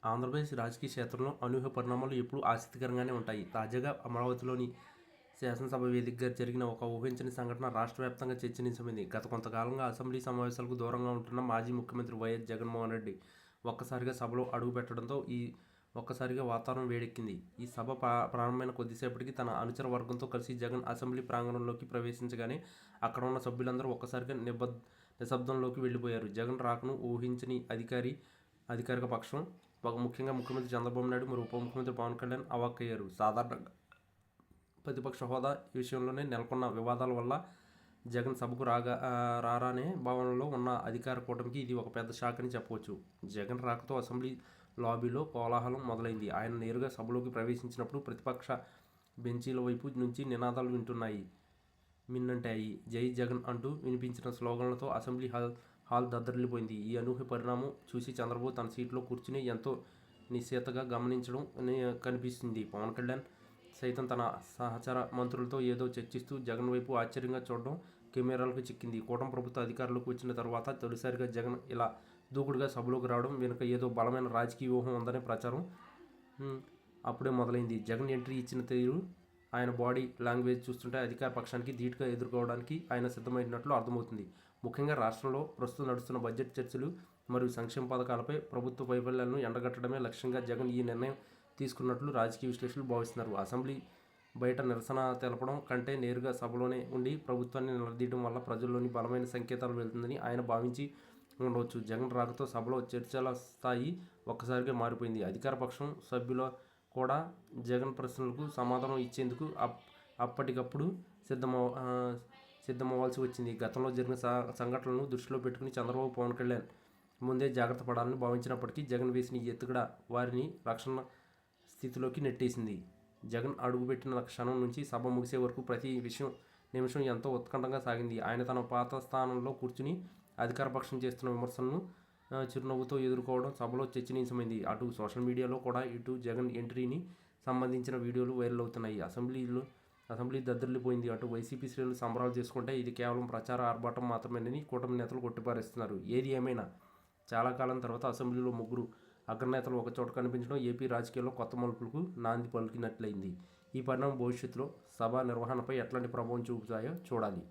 ఆంధ్రప్రదేశ్ రాజకీయ క్షేత్రంలో అనూహ్య పరిణామాలు ఎప్పుడూ ఆసక్తికరంగానే ఉంటాయి. తాజాగా అమరావతిలోని శాసనసభ వేదికగా జరిగిన ఒక ఊహించని సంఘటన రాష్ట్ర వ్యాప్తంగా చర్చనీయాంశమైంది. గత కొంతకాలంగా అసెంబ్లీ సమావేశాలకు దూరంగా ఉంటున్న మాజీ ముఖ్యమంత్రి వైఎస్ జగన్మోహన్ రెడ్డి ఒక్కసారిగా సభలో అడుగుపెట్టడంతో ఒక్కసారిగా వాతావరణం వేడెక్కింది. ఈ సభ ప్రారంభమైన కొద్దిసేపటికి తన అనుచర వర్గంతో కలిసి జగన్ అసెంబ్లీ ప్రాంగణంలోకి ప్రవేశించగానే అక్కడ ఉన్న సభ్యులందరూ ఒక్కసారిగా నిశ్శబ్దంలోకి వెళ్లిపోయారు. జగన్ రాకను ఊహించని అధికారిక పక్షం, ముఖ్యంగా ముఖ్యమంత్రి చంద్రబాబు నాయుడు మరియు ఉప ముఖ్యమంత్రి పవన్ కళ్యాణ్ అవాక్కయ్యారు. సాధారణంగా ప్రతిపక్ష హోదా విషయంలోనే నెలకొన్న వివాదాల వల్ల జగన్ సభకు రారానే భావనలో ఉన్న అధికార కూటమికి ఇది ఒక పెద్ద షాక్ అని చెప్పవచ్చు. జగన్ రాకతో అసెంబ్లీ లాబీలో కోలాహలం మొదలైంది. ఆయన నేరుగా సభలోకి ప్రవేశించినప్పుడు ప్రతిపక్ష బెంచీల వైపు నుంచి నినాదాలు మిన్నంటాయి. జై జగన్ అంటూ వినిపించిన స్లోగన్లతో అసెంబ్లీ హాల్ దద్దరిల్లిపోయింది. ఈ అనూహ్య పరిణామం చూసి చంద్రబాబు తన సీట్లో కూర్చుని ఎంతో నిశ్చేతగా గమనించడం కనిపిస్తుంది. పవన్ కళ్యాణ్ సైతం తన సహచర మంత్రులతో ఏదో చర్చిస్తూ జగన్ వైపు ఆశ్చర్యంగా చూడడం కెమెరాలకు చిక్కింది. కూటమి ప్రభుత్వ అధికారంలోకి వచ్చిన తర్వాత తొలిసారిగా జగన్ ఇలా దూకుడుగా సభలోకి రావడం వెనుక ఏదో బలమైన రాజకీయ వ్యూహం ఉందనే ప్రచారం అప్పుడే మొదలైంది. జగన్ ఎంట్రీ ఇచ్చిన తీరు, ఆయన బాడీ లాంగ్వేజ్ చూస్తుంటే అధికార పక్షానికి ధీటుగా ఎదుర్కోవడానికి ఆయన సిద్ధమైనట్లు అర్థమవుతుంది. ముఖ్యంగా రాష్ట్రంలో ప్రస్తుతం నడుస్తున్న బడ్జెట్ చర్చలు మరియు సంక్షేమ పథకాలపై ప్రభుత్వ వైఫల్యాలను ఎండగట్టడమే లక్ష్యంగా జగన్ ఈ నిర్ణయం తీసుకున్నట్లు రాజకీయ విశ్లేషకులు భావిస్తున్నారు. అసెంబ్లీ బయట నిరసన తెలపడం కంటే నేరుగా సభలోనే ఉండి ప్రభుత్వాన్ని నిలదీయడం వల్ల ప్రజల్లోని బలమైన సంకేతాలు వెళ్తుందని ఆయన భావించి ఉండవచ్చు. జగన్ రాకతో సభలో చర్చల స్థాయి ఒక్కసారిగా మారిపోయింది. అధికార పక్షం సభ్యులు కూడా జగన్ ప్రశ్నలకు సమాధానం ఇచ్చేందుకు అప్పటికప్పుడు సిద్ధమవ్వాల్సి వచ్చింది. గతంలో జరిగిన సంఘటనలను దృష్టిలో పెట్టుకుని చంద్రబాబు, పవన్ కళ్యాణ్ ముందే జాగ్రత్త పడాలని భావించినప్పటికీ జగన్ వేసిన ఈ ఎత్తుగడ వారిని రక్షణ స్థితిలోకి నెట్టేసింది. జగన్ అడుగుపెట్టిన క్షణం నుంచి సభ ముగిసే వరకు ప్రతి నిమిషం ఎంతో ఉత్కంఠంగా సాగింది. ఆయన తన పాత స్థానంలో కూర్చుని అధికార పక్షం చేస్తున్న విమర్శలను చిరునవ్వుతో ఎదుర్కోవడం సభలో చర్చనీయాంశమైంది. అటు సోషల్ మీడియాలో కూడా ఇటు జగన్ ఎంట్రీని సంబంధించిన వీడియోలు వైరల్ అవుతున్నాయి. అసెంబ్లీ దద్దరిల్లిపోయింది. అటు వైసీపీ శ్రేణులు సంబరాలు చేసుకుంటే ఇది కేవలం ప్రచార ఆర్భాటం మాత్రమేనని కూటమి నేతలు కొట్టిపారేస్తున్నారు. ఏది ఏమైనా చాలా కాలం తర్వాత అసెంబ్లీలో ముగ్గురు అగ్రనేతలు ఒకచోట కనిపించడం ఏపీ రాజకీయాల్లో కొత్త మలుపులకు నాంది పలికినట్లయింది. ఈ పరిణామం భవిష్యత్తులో సభ నిర్వహణపై ఎట్లాంటి ప్రభావం చూపుతాయో చూడాలి.